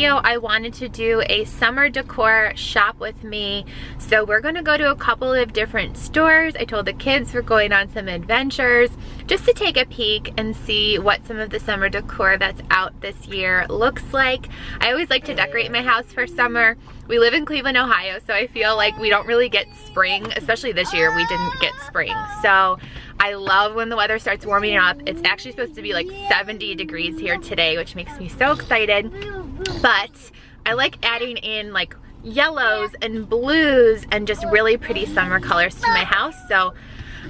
video, I wanted to do a summer decor shop with me. So we're gonna go to a couple of different stores. I told the kids we're going on some adventures just to take a peek and see what some of the summer decor that's out this year looks like. I always like to decorate my house for summer. We live in Cleveland, Ohio, so I feel like we don't really get spring, especially this year we didn't get spring. So I love when the weather starts warming up. It's actually supposed to be like 70 degrees here today, which makes me so excited. But I like adding in like yellows and blues and just really pretty summer colors to my house. So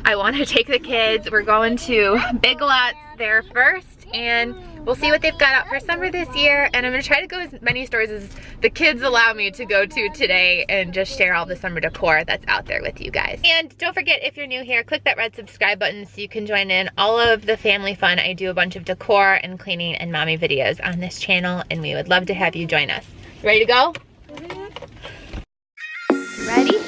I want to take the kids. We're going to Biglots there first, and we'll see what they've got out for summer this year. And I'm gonna try to go as many stores as the kids allow me to go to today and just share all the summer decor that's out there with you guys. And don't forget, if you're new here, click that red subscribe button so you can join in all of the family fun. I do a bunch of decor and cleaning and mommy videos on this channel, and we would love to have you join us. Ready to go? Ready?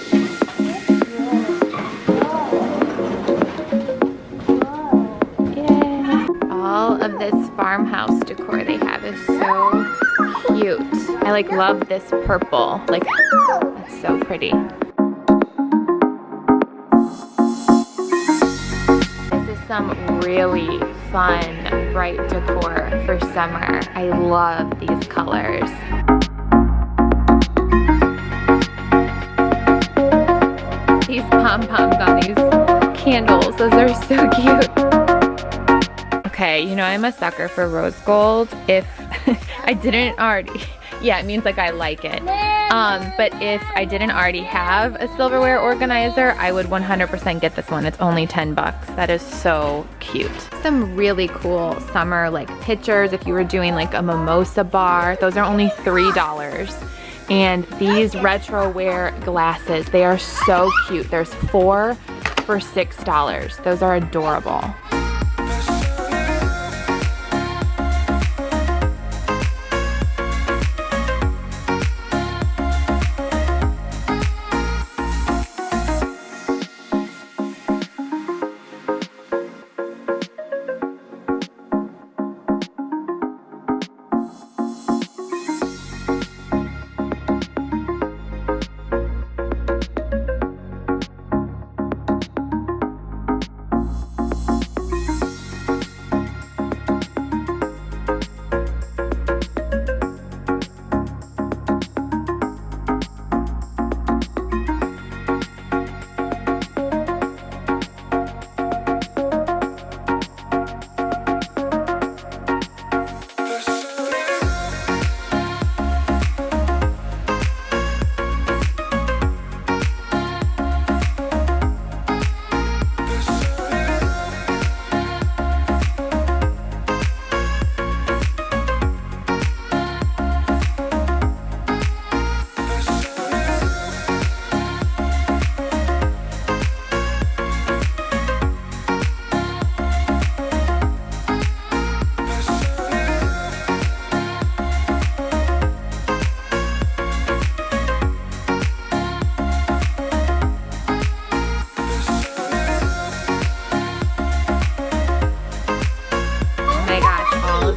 All of this farmhouse decor they have is so cute. I like love this purple. Like, that's so pretty. This is some really fun, bright decor for summer. I love these colors. These pom-poms on these candles, those are so cute. Okay, you know I'm a sucker for rose gold. If I didn't already, yeah, it means like I like it. But if I didn't already have a silverware organizer, I would 100% get this one. It's only 10 bucks. That is so cute. Some really cool summer like pictures. If you were doing like a mimosa bar, those are only $3. And these retroware glasses, they are so cute. There's 4 for $6. Those are adorable.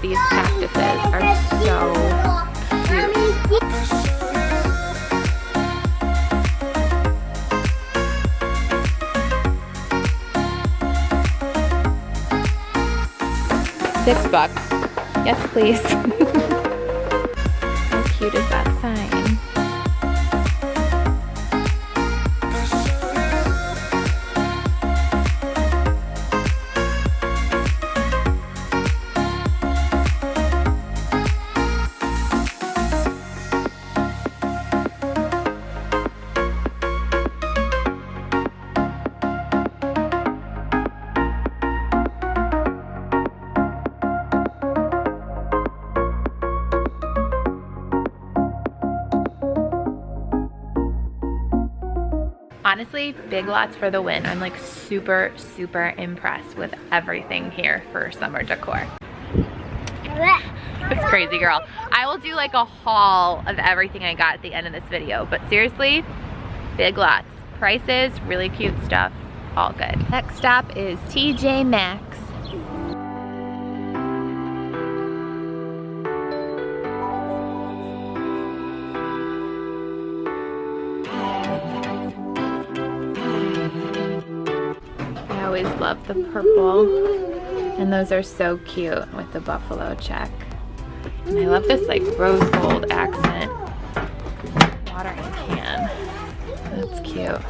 These cactuses are so cute. $6. Yes, please. How cute is that sign? Honestly, Biglots for the win. I'm like super, super impressed with everything here for summer decor. It's crazy, girl. I will do like a haul of everything I got at the end of this video, but seriously, Biglots. Prices, really cute stuff, all good. Next stop is TJmaxx. always loved the purple. And those are so cute with the buffalo check. And I love this like rose gold accent watering can. That's cute.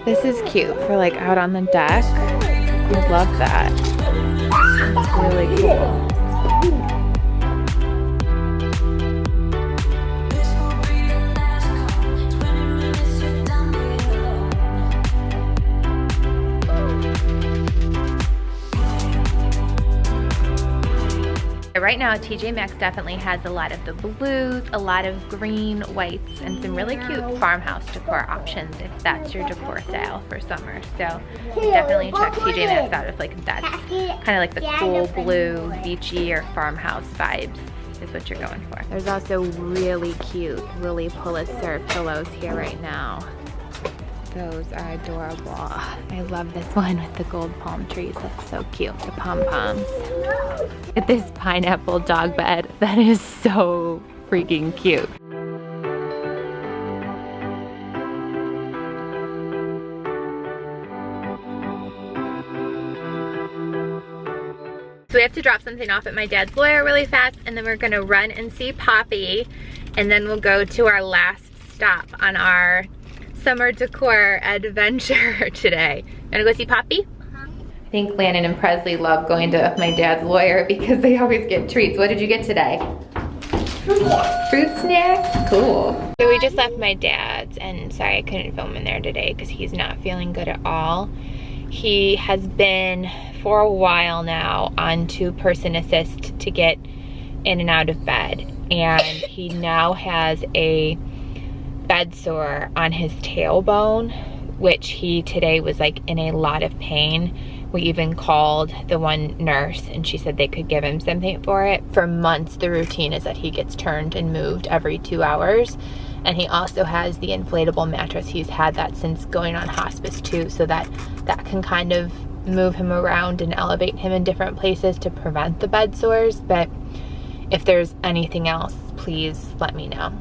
This is cute for like out on the deck. I love that. It's really cool. Right now, TJ Maxx definitely has a lot of the blues, a lot of green, whites, and some really cute farmhouse decor options if that's your decor style for summer. So definitely check TJ Maxx out if like that's kind of like the cool blue, beachy, or farmhouse vibes is what you're going for. There's also really cute Lily Pulitzer pillows here right now. Those are adorable. I love this one with the gold palm trees. That's so cute. The pom-poms. Look at this pineapple dog bed. That is so freaking cute. So we have to drop something off at my dad's lawyer really fast, and then we're gonna run and see Poppy, and then we'll go to our last stop on our summer decor adventure today. Gonna go see Poppy? I think Landon and Presley love going to my dad's lawyer because they always get treats. What did you get today? Fruit snacks? Cool. So we just left my dad's, and sorry I couldn't film in there today because he's not feeling good at all. He has been for a while now on 2-person assist to get in and out of bed, and he now has a bed sore on his tailbone, which he today was like in a lot of pain. We even called the one nurse and she said they could give him something for it. For months the routine is that he gets turned and moved every 2 hours, and he also has the inflatable mattress. He's had that since going on hospice too, so that can kind of move him around and elevate him in different places to prevent the bed sores. But if there's anything else, please let me know.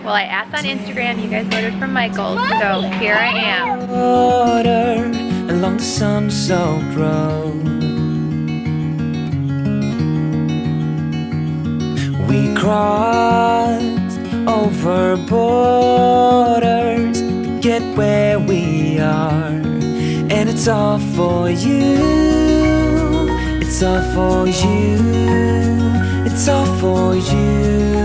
Well, I asked on Instagram, you guys voted for Michael, so here I am. Water along the sun-soaked road. We crossed over borders to get where we are, and it's all for you. It's all for you. It's all for you.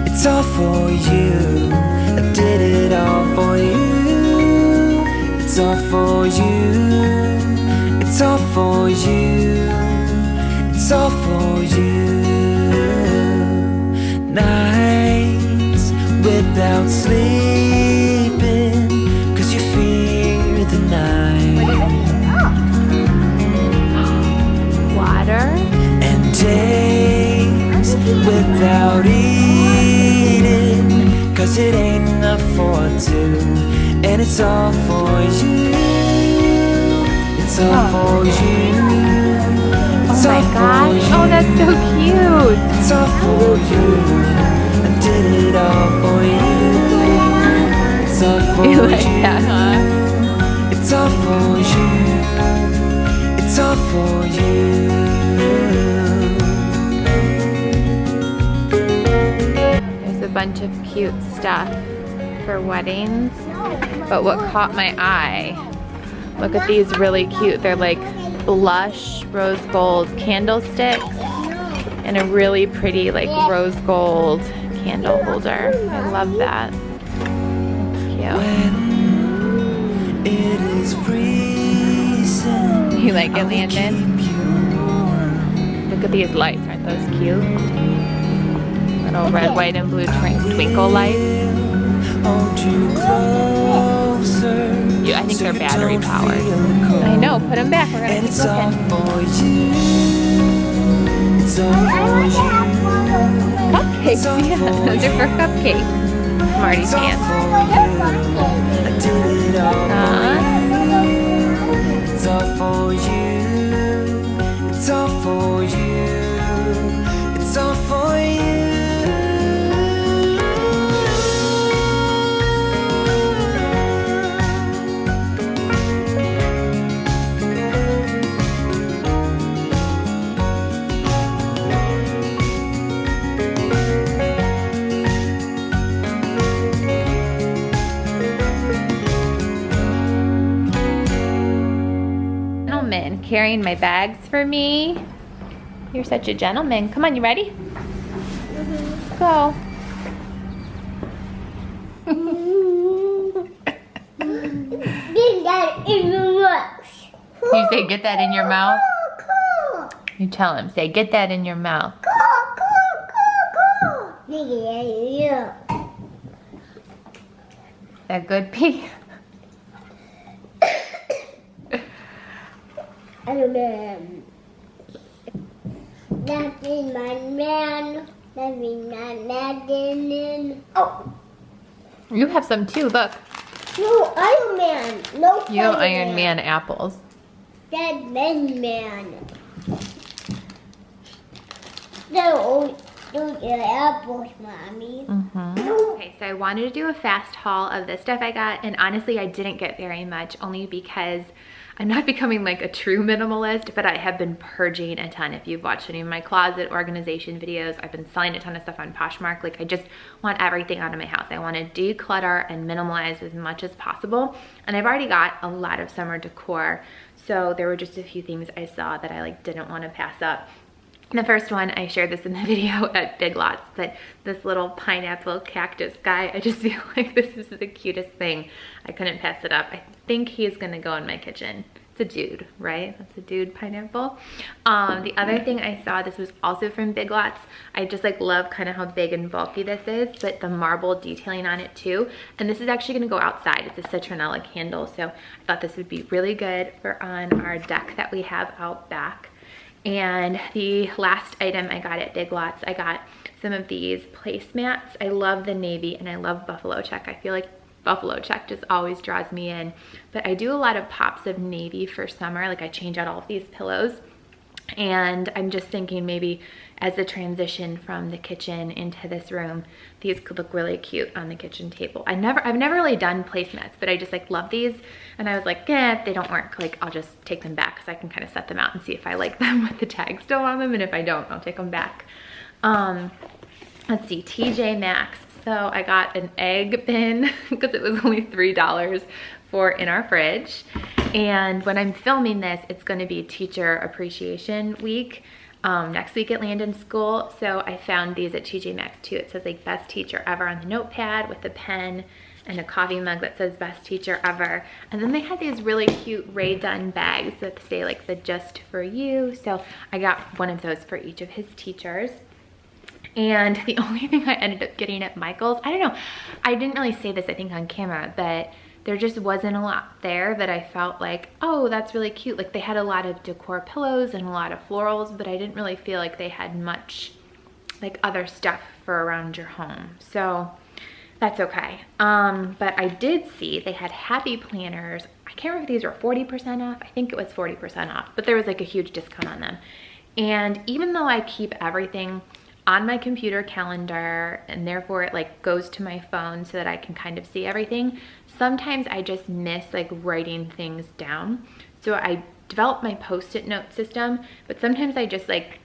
It's all for you. I did it all for you. It's all for you. It's all for you. It's all for you. Nights without sleeping 'cause you fear the night. Water. And days without eating 'cause it ain't enough for two. And it's all for you. It's all for you. It's oh my gosh. Oh, that's so cute. It's all for you. I did it all for you. It's all for You like you. that, huh? It's all for you. It's all for you. There's a bunch of cute stuff for weddings, but what caught my eye, look at these really cute, they're like blush rose gold candlesticks and a really pretty like rose gold candle holder. I love that. It's cute. When it is freezing, You like it, Landon? Look at these lights, aren't those cute? Little red, white, and blue twinkle lights. hold you closer. I think they're battery powered. I know, put them back. We're gonna keep looking. Cupcakes, yeah, those are for cupcakes. Marty's hands. It's all for you. It's all for you. It's all for you. Carrying my bags for me. You're such a gentleman. Come on, you ready? Let's go. Get that in your mouth. You say, get that in your mouth? You tell him, say, get that in your mouth. That good, P? Man. That is my man. That is my man. Oh. You have some too, look. No, Iron Man. No, you have Iron Man apples. That man. No, those are apples, Mommy. Okay, so I wanted to do a fast haul of the stuff I got, and honestly, I didn't get very much, only because I'm not becoming like a true minimalist, but I have been purging a ton. If you've watched any of my closet organization videos, I've been selling a ton of stuff on POSHMARK. Like, I just want everything out of my house. I want to declutter and minimalize as much as possible. And I've already got a lot of summer decor. So there were just a few things I saw that I like didn't want to pass up. The first one, I shared this in the video at Biglots, but this little pineapple cactus guy, I just feel like this is the cutest thing. I couldn't pass it up. I think he's gonna go in my kitchen. It's a dude, right? That's a dude pineapple. The other thing I saw, this was also from Biglots. I just like love kind of how big and bulky this is, but the marble detailing on it too. And this is actually gonna go outside. It's a citronella candle, so I thought this would be really good for on our deck that we have out back. And the last item I got at Biglots, I got some of these placemats. I love the navy and I love buffalo check. I feel like buffalo check just always draws me in. But I do a lot of pops of navy for summer. Like, I change out all of these pillows. And I'm just thinking maybe as a transition from the kitchen into this room, these could look really cute on the kitchen table. I've never really done placemats, but I just like love these. And I was like, if they don't work, like I'll just take them back because I can kind of set them out and see if I like them with the tag still on them. And if I don't, I'll take them back. Let's see, TJmaxx. So I got an egg bin because it was only $3 for in our fridge. And when I'm filming this, it's going to be Teacher Appreciation Week next week at Landon School. So I found these at TJmaxx too. It says like best teacher ever on the notepad with a pen and a coffee mug that says best teacher ever. And then they had these really cute Ray Dunn bags that say like the just for you. So I got one of those for each of his teachers. And the only thing I ended up getting at Michael's, I don't know, I didn't really say this I think on camera, but there just wasn't a lot there that I felt like, oh, that's really cute. Like, they had a lot of decor pillows and a lot of florals, but I didn't really feel like they had much like other stuff for around your home. So that's okay. But I did see they had happy planners. I can't remember if these were 40% off. I think it was 40% off, but there was like a huge discount on them. And even though I keep everything on my computer calendar and therefore it like goes to my phone so that I can kind of see everything, sometimes I just miss like writing things down. So I developed my post-it note system, but sometimes I just like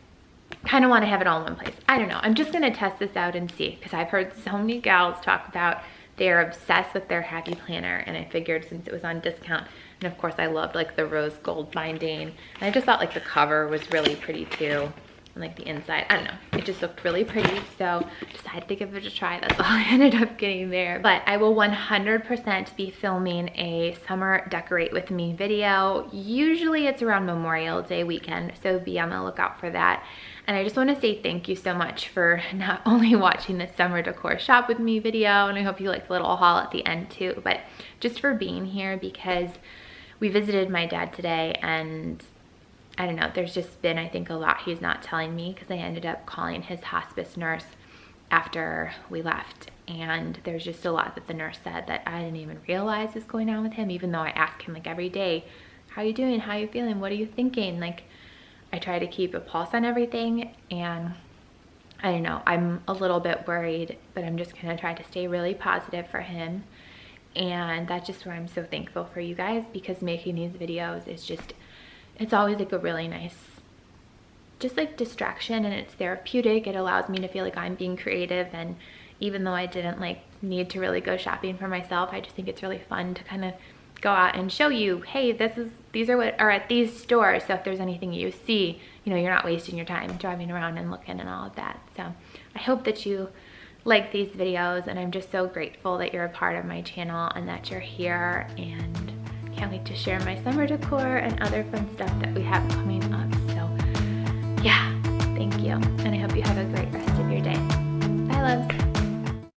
kind of want to have it all in one place. I don't know. I'm just going to test this out and see, because I've heard so many gals talk about they're obsessed with their happy planner, and I figured since it was on discount, and of course I loved like the rose gold binding, and I just thought like the cover was really pretty too. and like the inside. I don't know, it just looked really pretty, so decided to give it a try. That's all I ended up getting there. But I will 100% be filming a summer decorate with me video. Usually it's around Memorial Day weekend, so be on the lookout for that. And I just want to say thank you so much for not only watching the summer decor shop with me video, and I hope you liked the little haul at the end too, but just for being here, because we visited my dad today, and I don't know, there's just been, I think, a lot he's not telling me, because I ended up calling his hospice nurse after we left, and there's just a lot that the nurse said that I didn't even realize was going on with him, even though I ask him like every day, how are you doing, how are you feeling, what are you thinking? Like, I try to keep a pulse on everything, and I don't know, I'm a little bit worried, but I'm just gonna try to stay really positive for him. And that's just where I'm so thankful for you guys, because making these videos is just, it's always like a really nice, just like distraction, and it's therapeutic. It allows me to feel like I'm being creative, and even though I didn't like need to really go shopping for myself, I just think it's really fun to kind of go out and show you, hey, these are what are at these stores, so if there's anything you see, you know, you're not wasting your time driving around and looking and all of that. So I hope that you like these videos, and I'm just so grateful that you're a part of my channel and that you're here, and can't wait to share my summer decor and other fun stuff that we have coming up. So yeah,